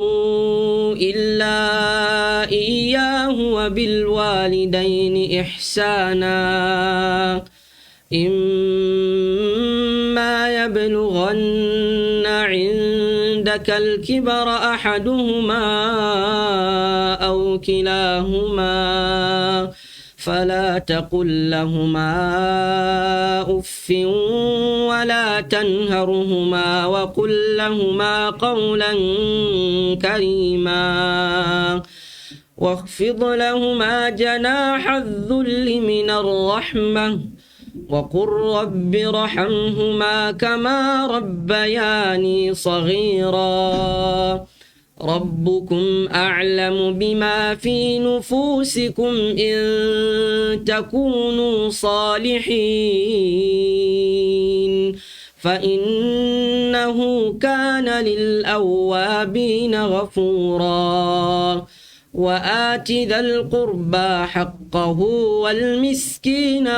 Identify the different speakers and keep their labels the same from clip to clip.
Speaker 1: إلا إياه وبالوالدين إحسانا إما يبلغن عندك الكبر أحدهما أو كلاهما فلا تقل لهما أف ولا تنهرهما وقل لهما قولا كريما واخفض لهما جناح الذل من الرحمة وقل رب ارحمهما كما ربياني صغيرا ربكم أعلم بما في نفوسكم إن تكونوا صالحين فإنه كان للأوابين غفورا وآت ذا القربى حقه والمسكين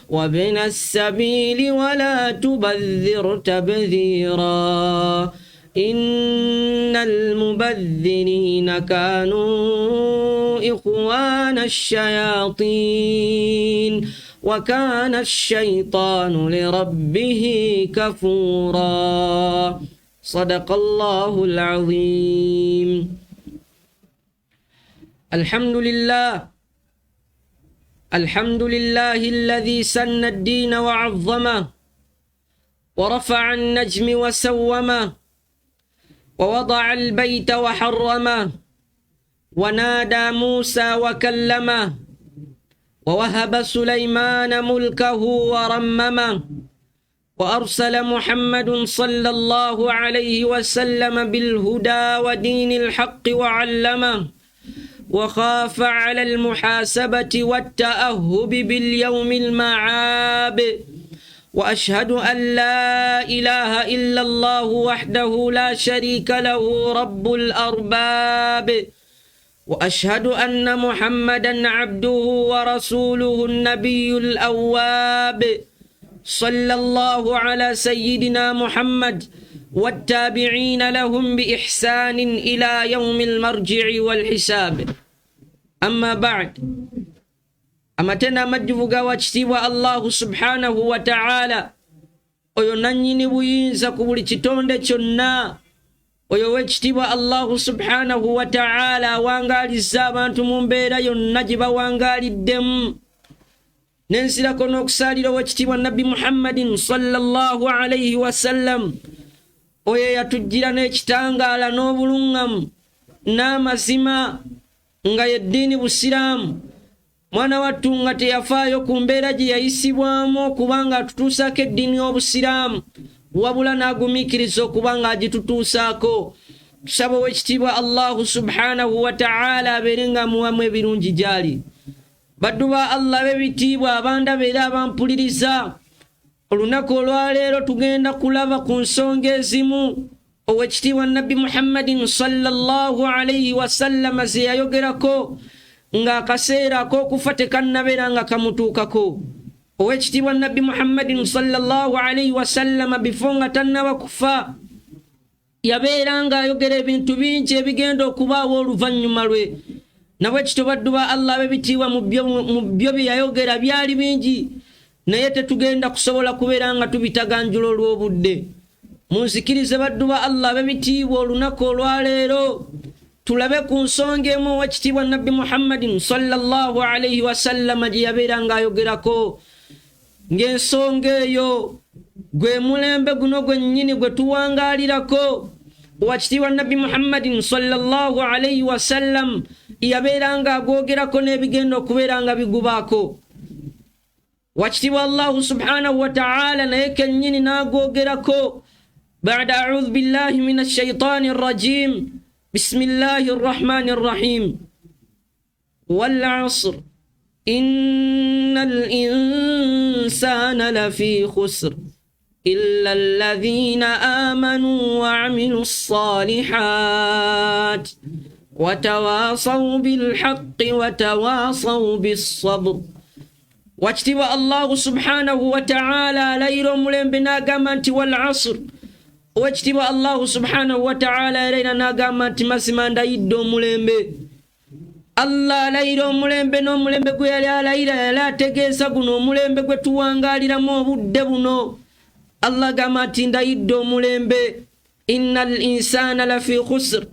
Speaker 1: وابن السبيل ولا تبذر تبذيرا إن المبذرين كانوا إخوان الشياطين وكان الشيطان لربه كفورا صدق الله العظيم. الحمد لله الذي سن الدين وعظمه ورفع النجم وسومه ووضع البيت وحرمه ونادى موسى وكلمه ووهب سليمان ملكه ورممه وأرسل محمد صلى الله عليه وسلم بالهدى ودين الحق وعلمه وخاف على المحاسبة والتأهب باليوم المعاب وأشهد أن لا إله إلا الله وحده لا شريك له رب الأرباب وأشهد أن محمدا عبده ورسوله النبي الأواب صلى الله على سيدنا محمد والتابعين لهم بإحسان إلى يوم المرجع والحساب أما بعد أمتنا مجفوغا واجتوى الله سبحانه وتعالى وينني بوينزا كبولي تتوند چنا ويوجتوى الله سبحانه وتعالى وانغالي الزابان تمنبيرا ينجب وانغالي الدم ننسل كنوكسالي لوجتوى النبي محمد صلى الله عليه وسلم oye yatujjirana ekitangala n'obulungamu n'amazima nga yeddiini busiraamu mwana wattu nga teyafaayo ku mbeera gye yayisibwamu okubanga atutuusaako eddiini y'obusiraamu wabula n'agumiikiriza okubanga agitutuusaako tusaba ow'ekitiibwa allahu subhanahu wa ta'ala abeere nga muwamu ebirungi gy'ali baddu ba allah b'ebitiibwa abandaba era abampuliriza olunaku olwaleero tugenda kulaba ku nsonga ezimu ow'ekitiibwa nabbi muhammadin sallallahu alayhi wasallama ze yayogerako ng'akaseera ak'okufa tekannabeera nga kamutuukako ow'ekitiibwa nabbi muhammadin sallallahu alayhi wasallama bifo nga tannaba kufa yabeera ng'ayogera ebintu bingi ebigenda okubaawo oluvannyuma lwe nabwe kityo baddu ba allah b'ebitiibwa mu byo bye yayogera byali bingi naye tetugenda kusobola kubeera nga tubitaganjula olw'obudde munzikirize baddu ba allah b'ebitiibwa olunaku olwaleero tulabe ku nsonga emu ow'ekitiibwa nabbi muhammadin sallallahu alayhi wasallama gye yabeera ng'ayogerako ng'ensonga eyo gwe mulembe guno gwennyini gwe tuwangaalirako ow'ekitiibwa nabbi muhammadin sallallahu alayhi wasallam yabeera ng'agwogerako n'ebigenda okubeera nga bigubaako واجتبى الله سبحانه وتعالى نيكنيني ناغوغيراكو بعد أعوذ بالله من الشيطان الرجيم بسم الله الرحمن الرحيم والعصر إن الإنسان لفي خسر إلا الذين آمنوا وعملوا الصالحات وتواصوا بالحق وتواصوا بالصبر واجتبى الله سبحانه وتعالى ليرم لنبنا قمنت والعصر owekitiibwa allahu subhanahu wa ta'ala era n'agamba nti mazima ndayidde omulembe. Allah alayira omulembe n'omulembe gwe yali alayira yali ategeeza guno omulembe gwe tuwangaaliramu obudde buno. Allah agamba nti ndayidde omulembe. Innal insana lafi khusr,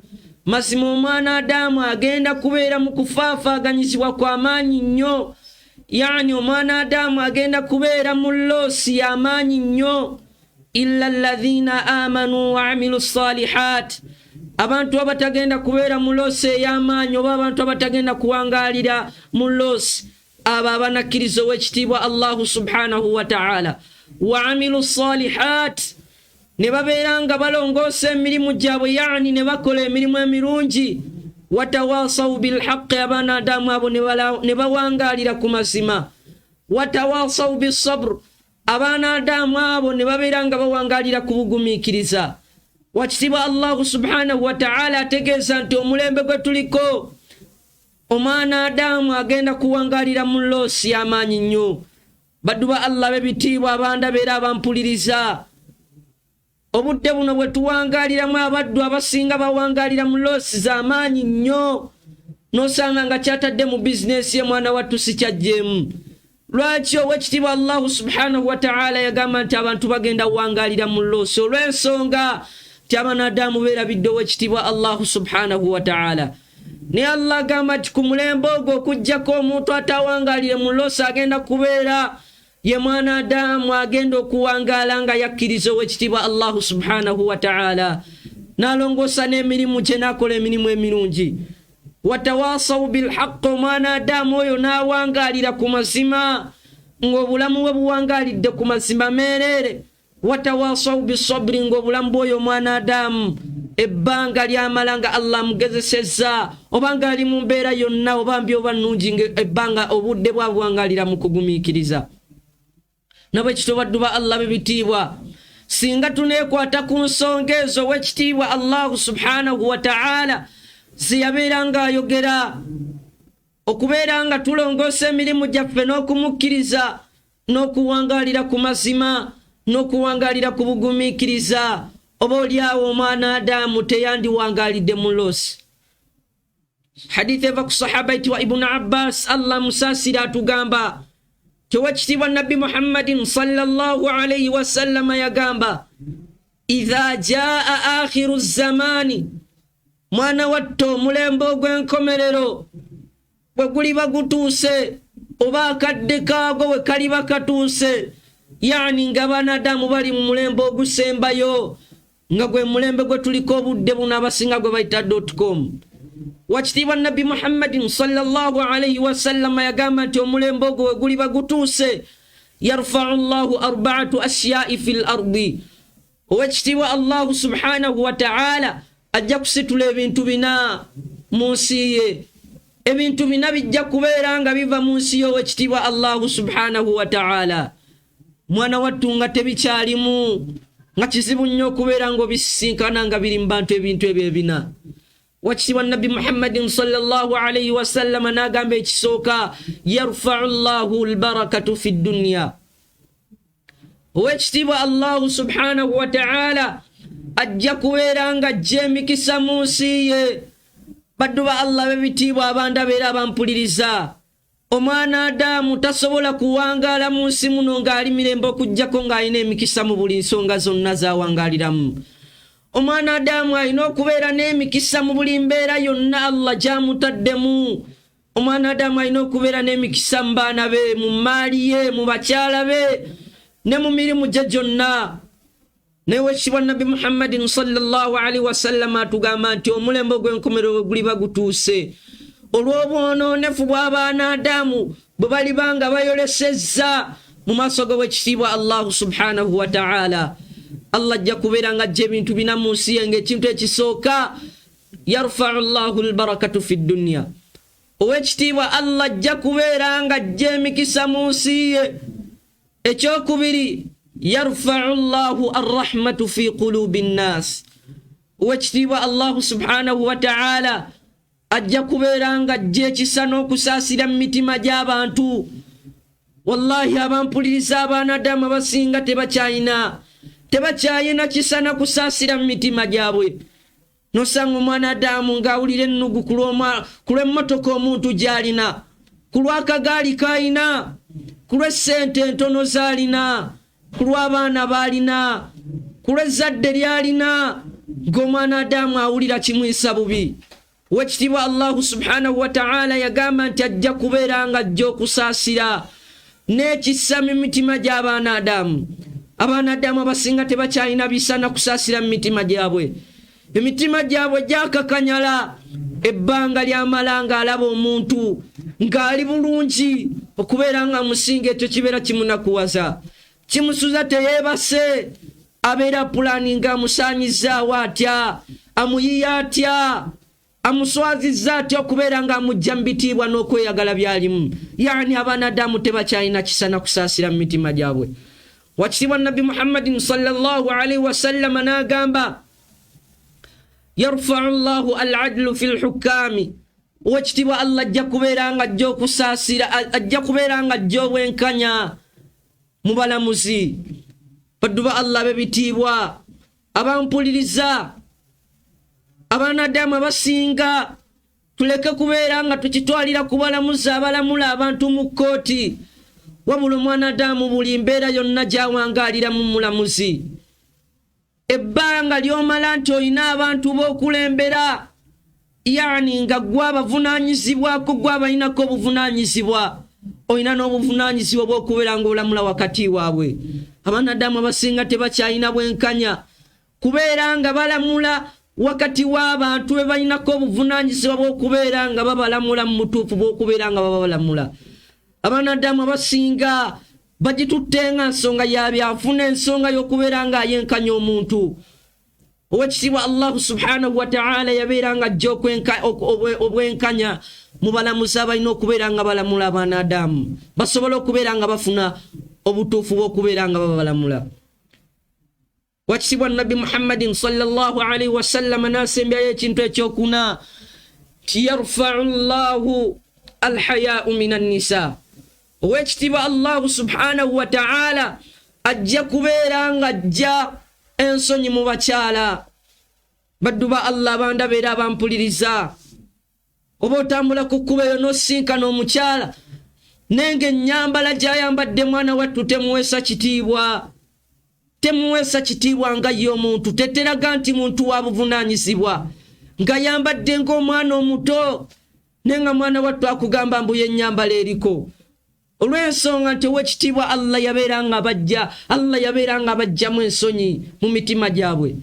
Speaker 1: mazima omwana Adamu agenda kubeera mu kufaafaaganyizibwa kw'amaanyi nnyo. Yani omwana Adamu agenda kubeera mu loosi y'amaanyi nnyo. Illa alladhina amanu wa amilu salihat, abantu abatagenda kubeera mu loosi ey'amaanyi oba abantu abatagenda kuwangaalira mu loosi abo abanakkiriza ow'ekitiibwa Allahu subhanahu wa ta'ala. Wa amilu salihat, ne babeera nga balongoosa emirimu gyabwe, yani ne bakola emirimu emirungi. Watawasaw bilhaqqi, abaana Adamu abo ne bawangaalira ku mazima. Watawasaw bisabr, abaana Adamu abo ne babeera nga bawangaalira ku bugumiikiriza. Wakitiibwa Allahu subhanahu wa ta'ala ategeeza nti omulembe gwe tuliko omwana Adamu agenda kuwangaalira mu loosi y'amaanyi nnyo. Baddu ba Allah b'ebitiibwa abanda beera abampuliriza, obudde buno bwe tuwangaaliramu abaddu abasinga bawangaalira mu loosi z'amaanyi nnyo, n'osanga nga kyatadde mu bizinesi ye mwana wattu si kyajjeemu. Lwaki owekitiibwa Allahu subhanahu wa ta'ala yagamba nti abantu bagenda wangaalira mu loosi? Olw'ensonga nti abaana Adamu beerabidde owekitiibwa Allahu subhanahu wa ta'ala. Ne Allah agamba nti ku mulembe ogwo okuggyako omuntu atawangaalire mu loosi agenda kubeera ye mwana Adamu agenda okuwangaala nga yakkiriza owekitiibwa Allahu subhanahu wa ta'ala, n'alongoosa n'emirimu gye n'akola emirimu emirungi. Watawasaw bilhaqqi, omwana Adamu oyo n'awangaalira ku mazima ng'obulamu bwe buwangaalidde ku mazima meerere. Watawasaw bisabri, ng'obulamu bw'oyo omwana Adamu ebbanga lyamala nga Allah mugezesezza, obanga ali mu mbeera yonna oba mbi oba nnungi, ebbanga obudde bwabuwangaalira mu kugumiikiriza. Nabwekityo baddu ba Allah b'ebitiibwa, singa tuneekwata ku nsonga ezo owekitiibwa Allahu subhanahu wa ta'ala ziyabeera ng'ayogera, okubeera nga tulongoosa emirimu gyaffe n'okumukkiriza n'okuwangaalira ku mazima n'okuwangaalira ku bugumiikiriza, oba oliawo omwana Adamu teyandiwangaalidde mu loosi. Hadithi eva ku sahaba itiwa Ibn Abbas, Allah musaasira, atugamba tewekitiibwa Nabbi Muhammadin sallallahu alayhi wa sallam yagamba, idha jaa akhiru zamani, mwana watto omulembe ogw'enkomerero bwe guliba gutuuse, oba akadde kaago bwe kaliba katuuse, yani nga abaana Adamu bali mu mulembe ogusembayo, nga gwe mulembe gwe tuliko obudde buno abasinga gwe bayita .com. Wakitiibwa Nabbi Muhammadin sallallahu alayhi wa sallam yagamba nti omulembe ogwo we guliba gutuuse, yarfa'u Allahu arba'atu asya'i fil ardi, owekitiibwa Allahu subhanahu wa ta'ala ajja kusitula ebintu bina mu nsi ye. Ebintu bina bijja kubeera nga biva mu nsi y'owekitiibwa Allahu subhanahu wa ta'ala. Mwana wattu nga tebikyalimu, nga kizibu nnyo okubeera ng'obisisinkana nga biri mu bantu ebintu ebyo ebina. Wakitiibwa Nabbi Muhammadin sallallahu alayhi wa sallam n'agamba ekisooka, yarfa'u Allahu albarakatu fi dunya, owekitiibwa Allahu subhanahu wa ta'ala ajja kubeera nga ajja emikisa mu nsi ye. Baddu ba Allah b'ebitiibwa abanda beera abampuliriza, omwana Adamu tasobola kuwangaala mu nsi muno ng'ali mirembe okuggyako ng'alina emikisa mu buli nsonga zonna zawangaaliramu. Omwana Adamu alina okubeera n'emikisa mu buli mbeera yonna Allah gy'amutaddemu. Omwana Adamu alina okubeera n'emikisa mu baana be, mu maali ye, mu bakyala be, ne mu mirimu gye gyonna. Newekitiibwa Nabbi Muhammadin sallallahu alayhi wa sallam atugamba nti omulembe ogw'enkomerero guliba gutuuse olw'obwonoonefu bw'abaana Adamu bwe baliba nga bayolesezza mu maaso g'owekitiibwa Allahu subhanahu wa ta'ala. Allah ajja kubeera nga ajja ebintu bina mu nsi ye, ng'ekintu ekisooka, yarfa'u Allahu albarakatu fi dunya, owekitiibwa Allah ajja kubeera nga ajja emikisa mu nsi ye. Ekyokubiri, yarfa'u Allahu arrahmatu fi qulubi nnas, owekitiibwa Allahu subhanahu wa ta'ala ajja kubeera nga ajja ekisa n'okusaasira mu mitima gy'abantu. Wallahi abampuliriza abaana Adamu abasinga tebakyalina tebakyayina kisana kusaasira mu mitima gyabwe. Nosanga omwanadamu ng'awulira ennugu ku lw'emmotoka omuntu gy'alina, ku lw'akagaali k'alina, ku lw'essente entono z'alina, ku lw'abaana b'alina, ku lw'ezzadde ly'alina, ng'omwanadamu awulira kimwisa bubi. Wekitiibwa Allahu subhanahu wa ta'ala yagamba nti ajja kubeera nga ajja okusaasira n'ekissa mu mitima gy'abaanadamu. Abaanadamu abasinga tebakyalina bisana kusaasira mu mitima gyabwe. Emitima gyabwe gyakakanyala, ebbanga ly'amala ng'alaba omuntu ng'ali bulungi, okubeera nga musinga ekyo kibeera kimunakuwaza, kimusuza teyeebase, abeera pulaani ng'amusaanyizaawo atya, amuyiya atya, amuswazizza atya okubeera ng'amujja mu bitiibwa n'okweyagala byalimu. Yani abaanadamu tebakyalina kisana kusaasira mu mitima gyabwe. Wakitiibwa Nabbi Muhammadin sallallahu alaihi wasallam n'agamba yarfa'u Allahu al-'adlu fil hukami. Wekitiibwa Allah ajja kubeera nga ajja okusaasira, ajja kubeera nga ajja obwenkanya mu balamuzi. Baddu ba Allah b'ebitiibwa abampuliriza, abaanadamu abasinga tuleke kubeera nga tukitwalira ku balamuzi abalamula abantu mu kkooti, wabula omwanadamu buli mbeera yonna gy'awangaalira mu mulamuzi. Ebbanga ly'omala nti olina abantu b'okulembera, yani nga gwe abavunaanyizibwako, gwe abalinako obuvunaanyizibwa, olina n'obuvunaanyizibwa bw'okubeera ng'olamula wakati waabwe. Abaanadamu abasinga tebakyalina bwenkanya kubeera nga balamula wakati w'abantu be balinako obuvunaanyizibwa bw'okubeera nga babalamula mu mutuufu bw'okubeera nga babalamula. Abaanadamu abasinga bagitutte nga nsonga yabyafuna, ensonga y'okubeera nga ayenkanya omuntu. Owekitiibwa Allahu subhanahu wa ta'ala yabeera nga ajja obwenkanya mu balamuzi abalina okubeera nga balamula abaanadamu, basobole okubeera nga bafuna obutuufu bw'okubeera nga babalamula. Wakitiibwa Nabbi Muhammadin sallallahu alaihi wasallam n'asembyayo ekintu ekyokuna ti yarfa'u Allahu al-hayaa'u minan nisa. Owekitiibwa Allahu subhanahu wa ta'ala ajja kubeera nga ajja ensonyi mu bakyala. Baddu ba Allah bandabeera abampuliriza, oba otambula ku kkubo eyo n'osinkana omukyala nenge ennyambala gy'ayambadde mwana wattu temuweesa kitiibwa, temuweesa kitiibwa nga ye omuntu, teteraga nti muntu wa buvunaanyizibwa, nga yambadde ng'omwana omuto nenga mwana wattu akugamba mbu yennyambala eriko. Olw'ensonga nti owekitiibwa Allah yabeera nga abajjamu ensonyi mu mitima gyabwe.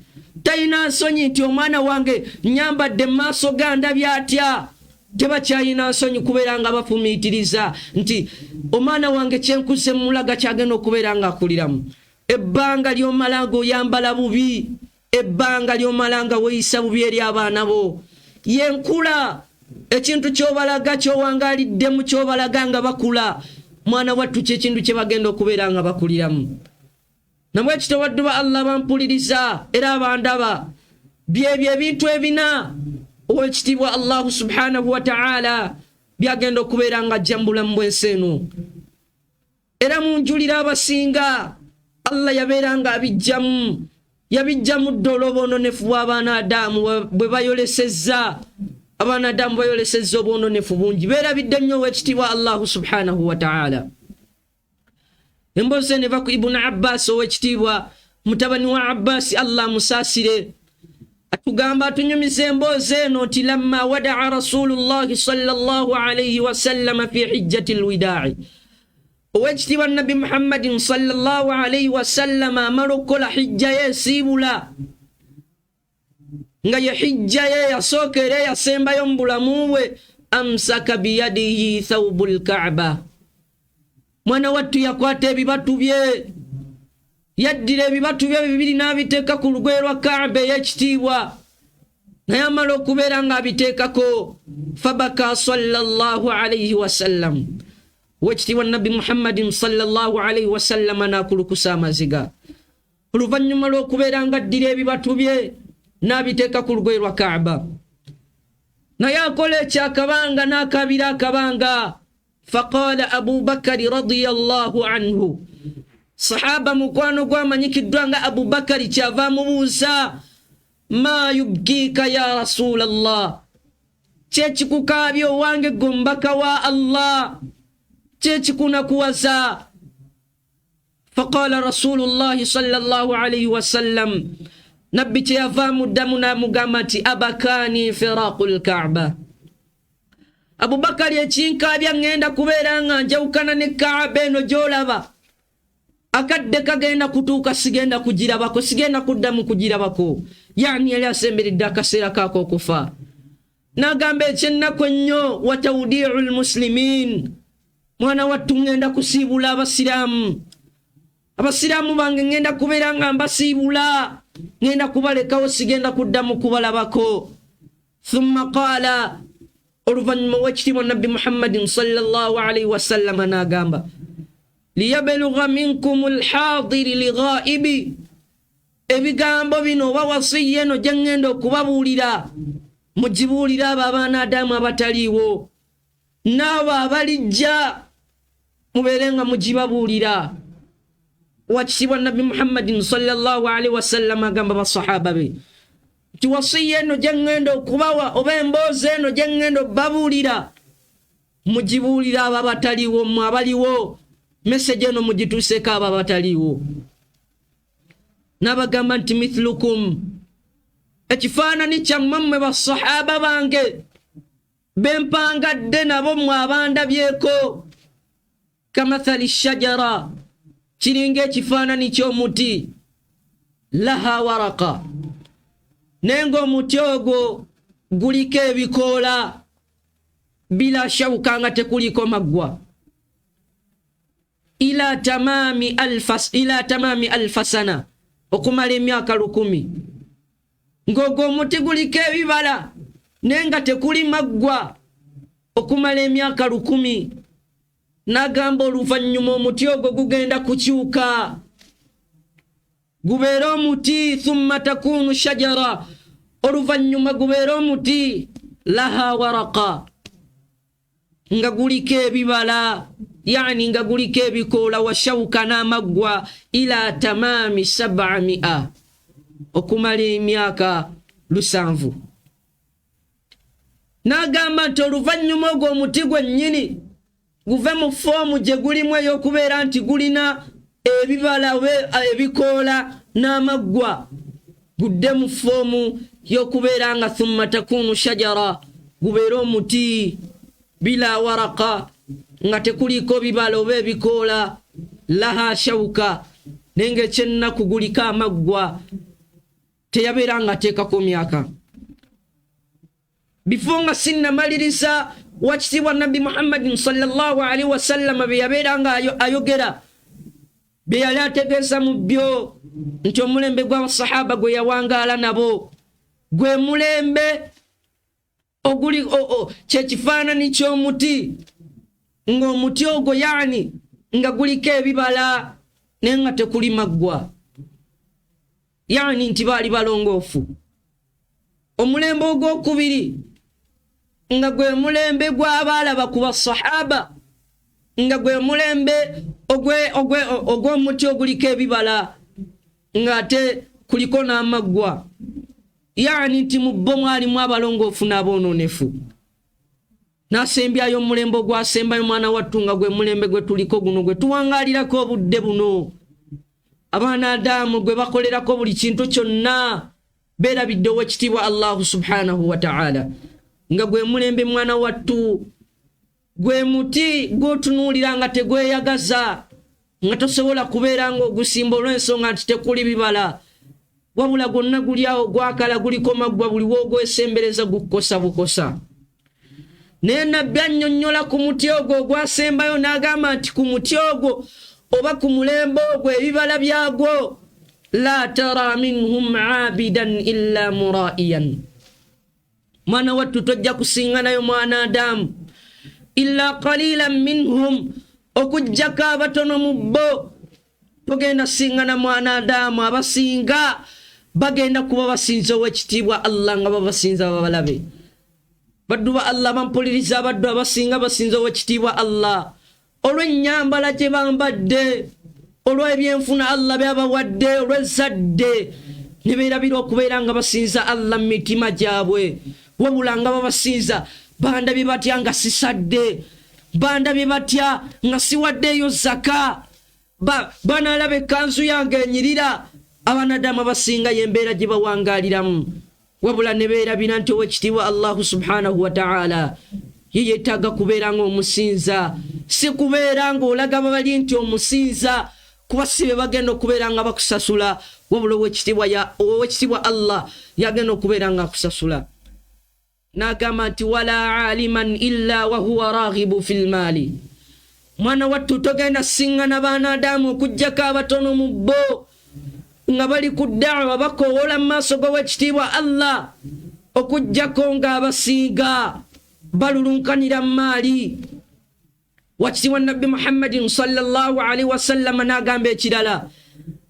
Speaker 1: Talina nsonyi nti omwana wange nyambadde mu maaso ga ndabya atya. Tebakyalina nsonyi kubeera nga bafumiitiriza nti omwana wange kyenkuze mulaga kyagenda okubeera nga akuliramu. Ebbanga ly'omala ng'oyambala bubi, ebbanga ly'omala nga weeyisa bubi eri abaana bo, yenkula ekintu ky'obalaga ky'owangaliddemu ky'obalaga nga bakula. Mwana wattu kyekintu kye bagenda okubeera nga bakuliramu. Namwe ekito baddu ba Allah bampuliriza era abandaba, byebyo ebintu ebina owekitiibwa Allahu subhanahu wa ta'ala byagenda okubeera nga ajja mu bulamu bw'ensi eno. Era munjulira abasinga Allah yabeera nga yabijjamu dda olw'obwononefu bw'abaanadamu bwe bayolesezza. Abaanadamu bayolesezza obwononefu bungi, beerabidde nnyo owekitiibwa Allahu subhanahu wa ta'ala. Emboozi eno eva ku Ibn Abbas owekitiibwa mutabani wa Abbas, Allah musaasire, atugamba atunyumiza emboozi eno nti lamma wada'a Rasulullahi sallallahu alayhi wasallam fi hijjati alwidaa'i. Owekitiibwa Nabbi Muhammadin sallallahu alayhi wasallam amala okukola hijja ye esiibula, nga ye hijja ye yasookera yasembayo mu bulamu bwe, amsaka biyadihi thawbul Kaaba. Mwana wattu yakwata ebibatu bye, yaddira ebibatu bye bibiri n'abiteeka ku lugoye lwa Kaaba ey'ekitiibwa, naye amala okubeera ng'abiteekako. Fabaka sallallahu alayhi wasallam. Owekitiibwa Nabbi Muhammadin sallallahu alayhi wasallam n'akulukusa amaziga. Oluvannyuma lw'okubeera ng'addira ebibatu bye n'abiteeka ku lugoye lwa Kaaba, naye akola ekyakabanga n'akabira akabanga. Faqala Abu Bakari radiyallahu anhu, sahaba mukwano gwamanyikiddwa nga Abubakari kyava mubuuza ma yubkika ya Rasulallah, kyekikukaabya owange gombaka wa Allah, kyekikunakuwasa? Faqala Rasulullahi sallallahu alayhi wasallam, nabbi kyeyava muddamu n'amugamba nti abakani firaqul Kaaba. Abubakari ekinkaabya ngenda kubeera nga njawukana ne Kaaba eno gy'olaba, akadde kagenda kutuuka sigenda kugirabako, sigenda kuddamu kugirabako. Yani yali asemberedde akaseera kaako okufa. N'agamba ekyennaku ennyo wa tawdi'ul muslimin, mwana wattu ngenda kusiibula abasiraamu. Abasiraamu bange ngenda kubeera nga mbasiibula, ngenda kubalekawo, sigenda kuddamu kubalabako. Thumma qaala, oluvannyuma w'ekitiibwa Nabbi Muhammadin sallallahu alayhi wasallam n'agamba, liyabelugha minkum alhadiri lighaibi, ebigambo bino oba wasiya eno gye ngenda okubabuulira mugibuulira abo abaana Adamu abataliiwo, n'abo abalijja mubeere nga mugibabuulira. Wakitibwa Nabbi Muhammadin sallallahu alayhi wasallam agamba basahaba be nti wasiya eno gye ngenda okubawa oba emboozi eno gye ngenda okubabuulira mugibuulira abo abataliiwo, mmwe abaliwo message eno mugituuseko abo abataliiwo. N'abagamba nti mithlukum, ekifaananyi kyammwe mmwe basahaba bange bempangadde nabo mmwe abandabyeko, kamathali shajara, kiringa ekifaananyi ky'omuti, laha waraka, nenga omuti ogwo guliko ebikoola, bila shawuka nga tekuliko maggwa, ila tamami alfasana, okumala emyaka 100. Ng'ogwo omuti guliko ebibala nenga tekuli maggwa, okumala emyaka 100. N'agamba oluvannyuma omuti ogwo gugenda kukyuka gubeera omuti, thumma takunu shajara, oluvannyuma gubeera omuti, laha waraka, nga guliko ebibala, yani nga guliko ebikoola, wa shawuka n'amaggwa, ila tamami 700, okumala emyaka 700. N'agamba nti oluvannyuma ogwo omuti gwennyini guve mu foomu gye gulimu ey'okubeera nti gulina ebibala ebikoola n'amaggwa, gudde mu foomu y'okubeera nga thumma takunu shajara, gubeera omuti, bila waraka, nga tekuliko bibala oba ebikoola, laha shawuka, nenga ekyennaku guliko amaggwa, teyabeera nga ateekako myaka. Before nga sinnamaliriza, wakitibwa Nabbi Muhammadin sallallahu alayhi wasallam bye yabeera nga ayogera, bye yali ategeeza mu byo nti omulembe gw'abasahaba gwe yawangaala nabo gwe mulembe oguli kyekifaananyi ky'omuti, ng'omuti ogwo yani nga guliko ebibala naye nga tekuli maggwa, yani nti baali balongoofu. Omulembe ogwokubiri nga gwe mulembe gw'abaalaba ku basahaba, nga gwe mulembe ogw'omuti oguliko ebibala nga ate kuliko n'amaggwa, yani nti mu bo mwalimu abalongoofu n'aboononefu. N'asembyayo omulembe ogwasembayo mwana wattu nga gwe mulembe gwe tuliko guno, gwe tuwangaalirako obudde buno. Abaana Adamu gwe bakolerako buli kintu kyonna, beerabidde ow'ekitiibwa Allahu subhanahu wa ta'ala, nga gwe mulembe mwana wattu, gwe muti gw'otunuulira nga tegweyagaza, nga tosobola kubeera ng'ogusimba olw'ensonga nti tekuli bibala, wabula gwonna guli awo gwakala, guliko maggwa, buli w'ogwesembereza gukosa bukosa. Naye Nabbi annyonnyola ku muti ogwo ogwasembayo n'agamba nti ku muti ogwo oba ku mulembe ogwo ebibala byagwo, la tara minhum aabidan illa muraiyan, mwana wattu tojja kusinganayo mwana Adamu, illa qalilan minhum, okujjako abatono mu bo. Togenda singana mwana Adamu, abasinga bagenda kuba basinza ow'ekitiibwa Allah nga babasinza babalabe. Baddu ba Allah bampuliriza, abaddu abasinga basinza ow'ekitiibwa Allah olw'ennyambala gye bambadde, olw'ebyenfuna Allah byabawadde olw'ezzadde ne beerabira okubeera nga basinza Allah mu mitima gyabwe wabula nga babasinza bandabye batya nga sisadde bandabye batya nga siwaddeeyo zaka banalaba ekkanzu yange enyirira abanadamu abasinga y'embeera gye bawangaaliramu wabula ne beerabira nti ow'ekitiibwa Allahu subhanahu wa ta'ala ye yeetaaga kubeera ng'omusinza si kubeera ng'olaga babali nti omusinza kuba si be bagenda okubeera nga bakusasula wabula ow'ekitiibwa Allah yagenda okubeera nga akusasula n'agamba nti wala aliman illa wahuwa raghibu fil maali mwana wattu togenda siŋŋana baanadamu okugyako abatono mu bo nga bali ku da'wa bakoowola mu maaso g'ow'ekitiibwa Allah okuggyako ng'abasinga balulunkanira mu maali wakitiibwa nabbi Muhammadin sallallahu alaihi wasallam n'agamba ekirala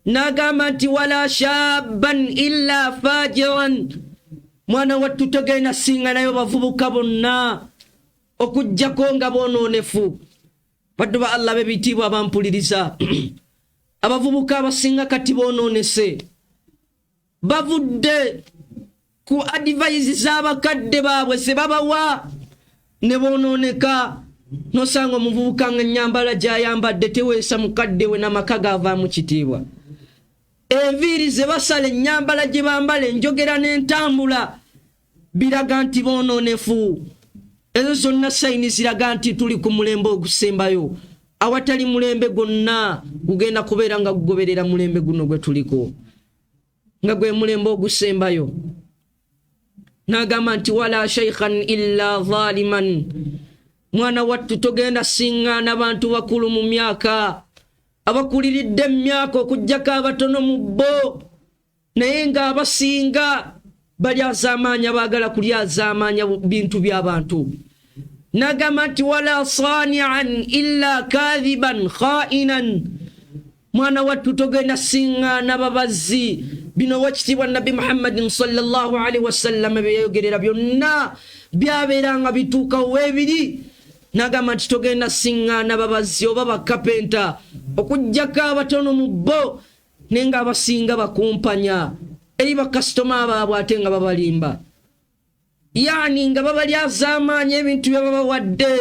Speaker 1: n'agamba nti wala shabban illa fajiran mwana wattu togenda siŋŋanayo bavubuka bonna okuggyako nga boonoonefu baddu ba Allah b'ebitiibwa bampuliriza abavubuka abasinga kati boonoonese bavudde ku advice z'abakadde baabwe ze babawa ne boonooneka nosanga omuvubuka nga ennyambala gy'ayambadde teweesa mukadde we n'amaka gaavaamu kitiibwa enviiri ze basala ennyambala gye bambala enjogera n'entambula biraga nti boonoonefu ezo zonna sayini ziraga nti tuli ku mulembe ogusembayo awatali mulembe gwonna gugenda kubeera nga gugoberera mulembe guno gwe tuliko nga gwe mulembe ogusembayo n'agamba nti wala shaykhan illa zaliman mwana wattu togenda siŋŋaana abantu bakulu mu myaka abakuliridde mu myaka okuggyako abatono mu bo naye ng'abasinga balyazaamaanya baagala kulyazaamaanya bintu by'abantu n'agamba nti wala sani'an illa kadhiban kha'inan mwana wattu togenda siŋŋaana babazzi bino wakitiibwa nabbi Muhammadin sallallahu alaihi wasallam byeyogerera byonna byabeera nga bituuka weebiri n'agamba nti togenda siŋŋaana babazzi oba bakapenta okuggyako abatono mu bo naye ng'abasinga bakumpanya eri bakasitoma baabwe ate nga babalimba yaani nga babalyazaamaanya ebintu bye babawadde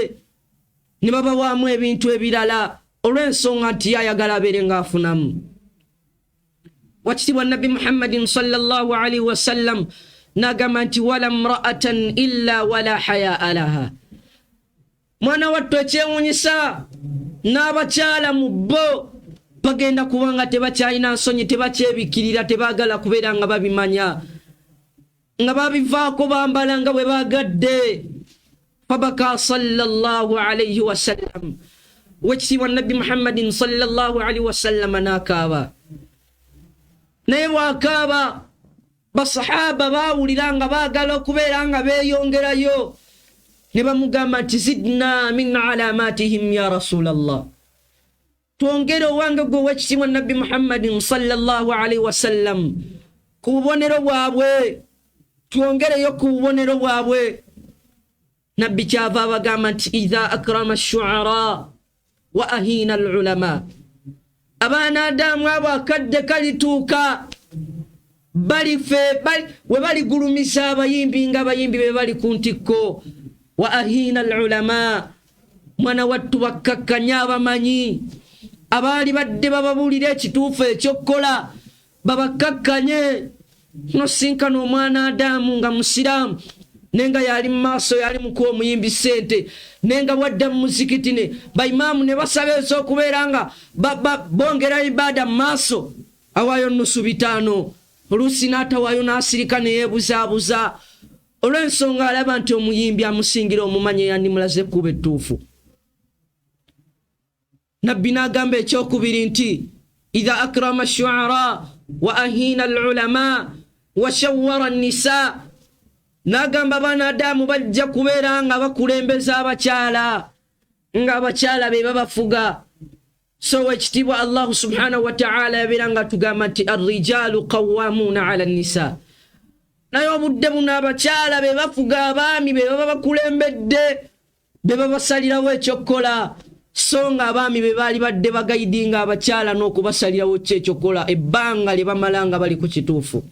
Speaker 1: ne babawaamu ebintu ebirala olw'ensonga nti yayagala abeere ng'afunamu wakitiibwa nabbi Muhammadin sallallahu alaihi wasallam n'agamba nti wala mra'atan illa wala hayaa laha mwana wattu ekyewuunyisa n'abakyala mu bo bagenda kuba nga tebakyalina nsonyi tebakyebikirira tebaagala kubeera nga babimanya nga babivaako bambala nga bwe baagadde fabaka sallallahu alaihi wasallam wekitiibwa nabbi Muhammadin sallallahu alaihi wasallam n'akaaba naye bw'akaaba basahaba baawulira nga baagala okubeera nga beeyongerayo ne bamugamba nti zidna min alaamatihim ya rasulallah twongere owange gwe wekitiibwa nabbi Muhammadin sallallahu alaihi wasallam ku bubonero bwabwe twongereyo ku bubonero bwabwe nabbi kyava abagamba nti idha akrama shu'ara wa ahina alulama abaanadamu abo akadde kalituuka we baligulumisa abayimbi nga abayimbi be bali ku ntikko wa ahina alulama mwana wattu bakkakkanya abamanyi abaali badde bababuulira ekituufu ekyokkola babakkakkanye nosinkana omwana adamu nga musiraamu nenga yali mu maaso yali mukuwa omuyimbi sente nenga bwadda mu muzikiti ne baimaamu ne basabeesa okubeera nga bongera ibaada mu maaso awaayo nusu 5 oluusi n'atawaayo n'asirika ne yeebuzaabuza olw'ensonga alaba nti omuyimbi amusingira omumanyi eyandimulaze ekkuba ettuufu nabbi n'agamba ekyokubiri nti idha akrama shu'ara wa ahina alulama wa shawwara nisa n'agamba baanadamu bajja kubeera nga bakulembeza abakyala nga abakyala be babafuga so wekitiibwa Allahu subhanahu wa ta'ala yabeera nga tugamba nti arrijalu qawwamuna ala nisa naye obudde buno abakyala be bafuga abaami be baba bakulembedde be babasalirawo ekyokkola songa abaami be bali badde bagaidinga abakyala n'okubasalirawo kyekyokola ebbanga lye bamalanga bali ku kituufu.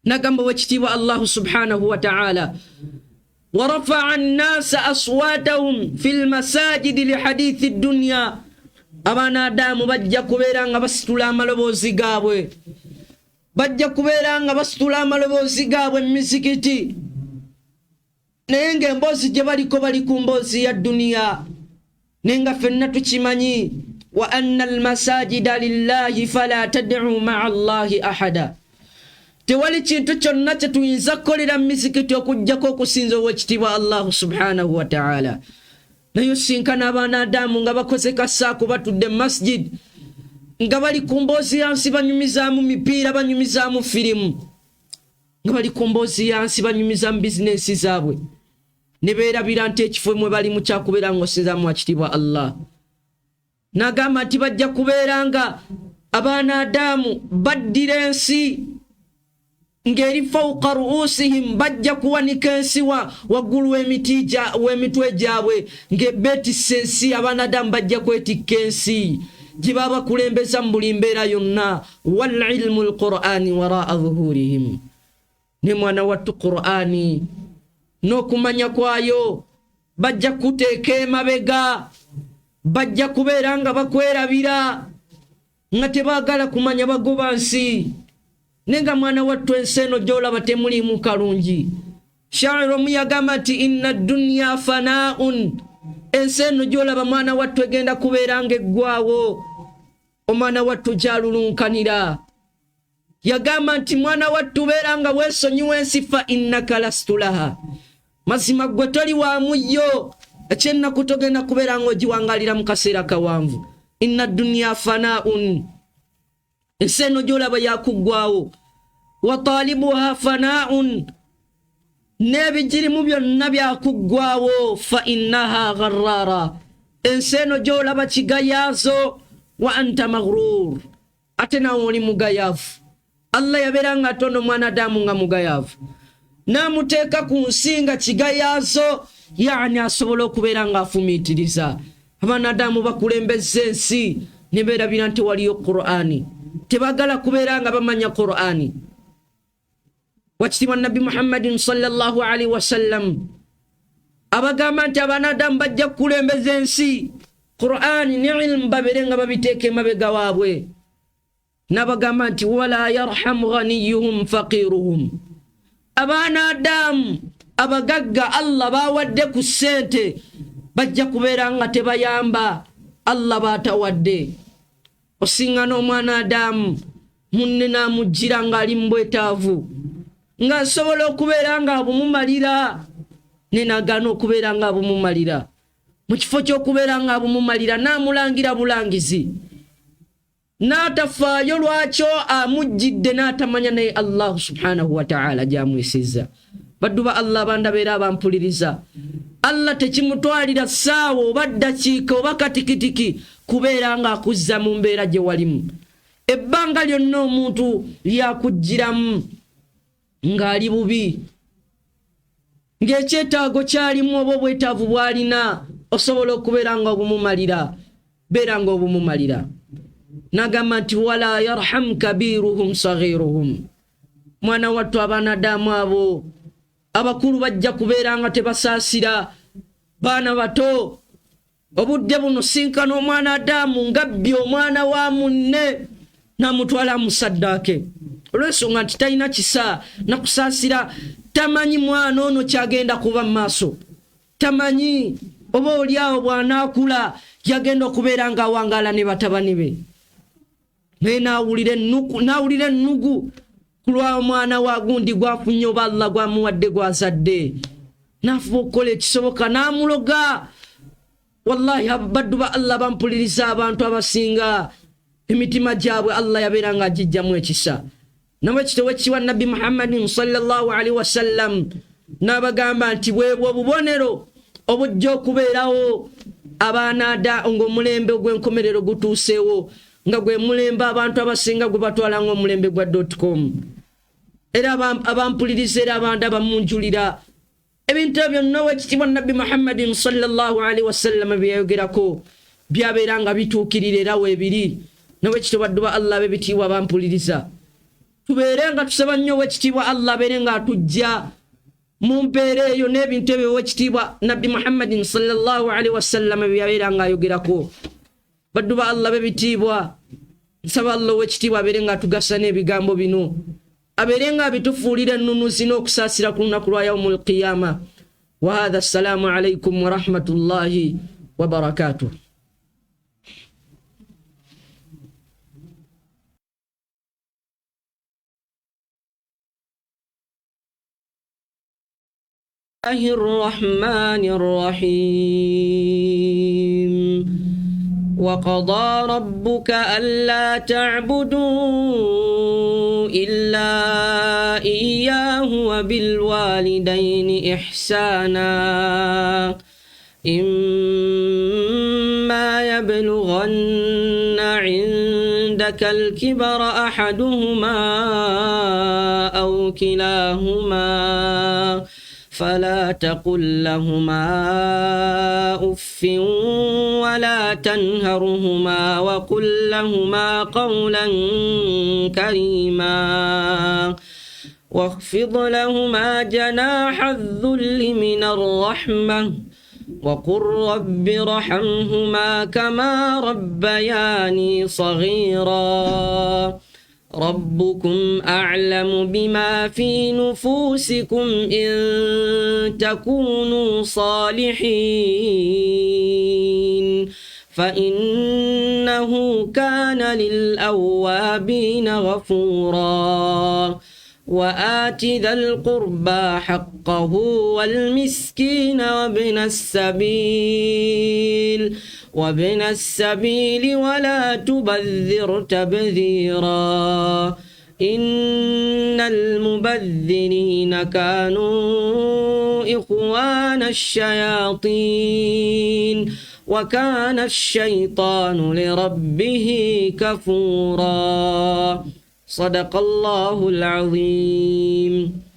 Speaker 1: Nagamba wekitiibwa Allahu subhanahu wa ta'ala ورفع الناس أصواتهم في المساجد لحديث الدنيا أبانا دام بجا كبيران بستولا ملبوزي غابوي بجا كبيران بستولا ملبوزي غابوي مسكتي نينغ مبوزي جبالي كبالي كمبوزي الدنيا نينغ فنة تشماني وأن المساجد لله فلا تدعوا مع الله أحدا tewali kintu kyonna kye tuyinza kukolera mizikiti okujjako okusinza owekitiibwa Allahu subhanahu wa ta'ala. Naye osinkana abaana Adamu nga bakoze kasaako batudde masjid nga bali ku mboozi yansi banyumizaamu mipiira banyumizaamu firimu nga bali ku mboozi yansi banyumizaamu bizinesi zaabwe ne beerabira nti ekifo mwe bali mu kyakubeera ng'osinzaamu wakitiibwa Allah. N'agamba nti bajja kubeera nga abaana Adamu baddira ensi ngeri fawqa ruusihim bajja kuwanika ensi waggulu w'emitwe gyabwe ngebetisse ensi. abaana Adamu bajja kwetikka ensi gye baba kulembeza mu buli mbeera yonna. wal ilmu alqur'ani waraa dhuhurihim ne mwana wattu qur'ani n'okumanya kwayo bajja kuteeka emabega bajja kubeera nga bakwerabira nga tebaagala kumanya bagoba nsi. Nenga mwana wattu ensi eno gy'olaba temuliimu kalungi. Shairo muyagamba nti inna dunya fanaun, ensi eno gy'olaba mwana wattu egenda kubeera nga eggwaawo. Omwana wattu gy'alulunkanira yagamba nti mwana wattu beera nga weesonyiwa ensi fa innaka lastu laha, mazima gwe toli waamu yo, ekyennaku togenda kubeera ng'ogiwangalira mu kaseera kawanvu. Inna dunya fanaun, ensi eno gy'olaba yakuggwaawo. wa talibuha fanaun, n'ebigirimu byonna byakuggwaawo. fa innaha gharrara, ensi eno gy'olaba kigayaazo. wa anta maghrur, ate nawe oli mugayaavu. Allah yabeera nga atonda omwana Adamu nga mugayaavu n'amuteeka ku nsi nga kigayaazo, yani asobola okubeera nga afumiitiriza. abaana Adamu bakulembeza ensi ne beerabira nti waliyo Qur'ani, tebagala kubeera nga bamanya Qur'ani. wakitiibwa Nabbi Muhammadin sallallahu alaihi wasallam abagamba nti abaana Adamu bajja kukulembeza ensi, Qur'ani ne ilmu babeere nga babiteeka emabega waabwe. N'abagamba nti wala yarhamu ghaniyuhum faqiruhum, abaana Adamu abagagga Allah bawadde ku ssente bajja kubeera nga tebayamba Allah baatawadde. osinga n'omwana Adamu munne n'amujjira ng'ali mu bwetaavu nga asobola okubeera nga abumumalira, ne n'agaana okubeera nga abumumalira. mu kifo ky'okubeera nga abumumalira n'amulangira bulangizi, n'atafaayo lwakyo amujjidde n'atamanya naye Allah subhanahu wa ta'ala gy'amwesizza. baddu ba Allah bandabeera abampuliriza, Allah tekimutwalira ssaawa oba ddakiika oba katikitiki kubeera nga akuzza mu mbeera gye walimu. ebbanga lyonna omuntu lyakujjiramu ng'ali bubi, ng'ekyetaago kyalimu oba obwetaavu bw'alina, osobola okubeera nga obumumalira, beera nga obumumalira. N'agamba nti wala yarham kabiruhum saghiruhum, mwana wattu abaana Adamu abo abakulu bajja kubeera nga tebasaasira baana bato. obudde buno sinkana omwana Adamu ngabbi omwana wa munne n'amutwala musaddaake, olw'ensonga nti talina kisa nakusaasira. tamanyi mwana ono kyagenda kuba mu maaso, tamanyi oba oliawo bw'anaakula yagenda okubeera nga awangaala ne batabani be. naye n'awulira ennugu ku lwa omwana wa gundi gwafunye oba Allah gwamuwadde gwazadde, n'afuba okukola ekisoboka n'amuloga. wallahi baddu ba Allah bampuliriza, abantu abasinga emitima gyabwe Allah yabeera nga agijjamu ekisa. nawe kitowekkiwa Nabbi Muhammadin sallallahu alaihi wasallam n'abagamba nti bwebwo obubonero obujja okubeerawo abaana ng'omulembe gw'enkomerero gutuuseewo, nga gwe mulembe abantu abasinga gwe batwala ng'omulembe gwa .com. era abampuliriza era abandi abamunjulira, ebintu ebyo nno ekitibwa nabbi Muhammadin sallallahu alaihi wasallam byeyogerako byabeeranga bituukirira era weebiri n'owekitiibwa dduba Allah bebitiibwa bampuliriza tubeerenga tusaba nnyo owekitiibwa Allah abeerenga atujja mu mpeera eyo n'ebintu ebyo owekitiibwa nabbi Muhammadin sallallahu alaihi wasallam byabeeranga ayogerako badduba Allah bebitiibwa nsaba Allah owekitiibwa abeerenga atugasa n'ebigambo bino abeerenga abitufuulira ennunusi n'okusaasira ku lunaku lwa yaumul qiyama wa hadha assalamu alaikum wa rahmatullahi wa barakatuh. الرحمن الرحيم وقضى ربك ألا تعبدوا إلا إياه وبالوالدين إحسانا إما يبلغن عندك الكبر أحدهما أو كلاهما فلا تقل لهما أف ولا تنهرهما وقل لهما قولا كريما واخفض لهما جناح الذل من الرحمة وقل رب ارحمهما كما ربياني صغيرا ربكم أعلم بما في نفوسكم إن تكونوا صالحين فإنه كان للأوابين غفورا وآت ذا القربى حقه والمسكين وابن السبيل ولا تبذر تبذيرا إن المبذرين كانوا إخوان الشياطين وكان الشيطان لربه كفورا صدق الله العظيم.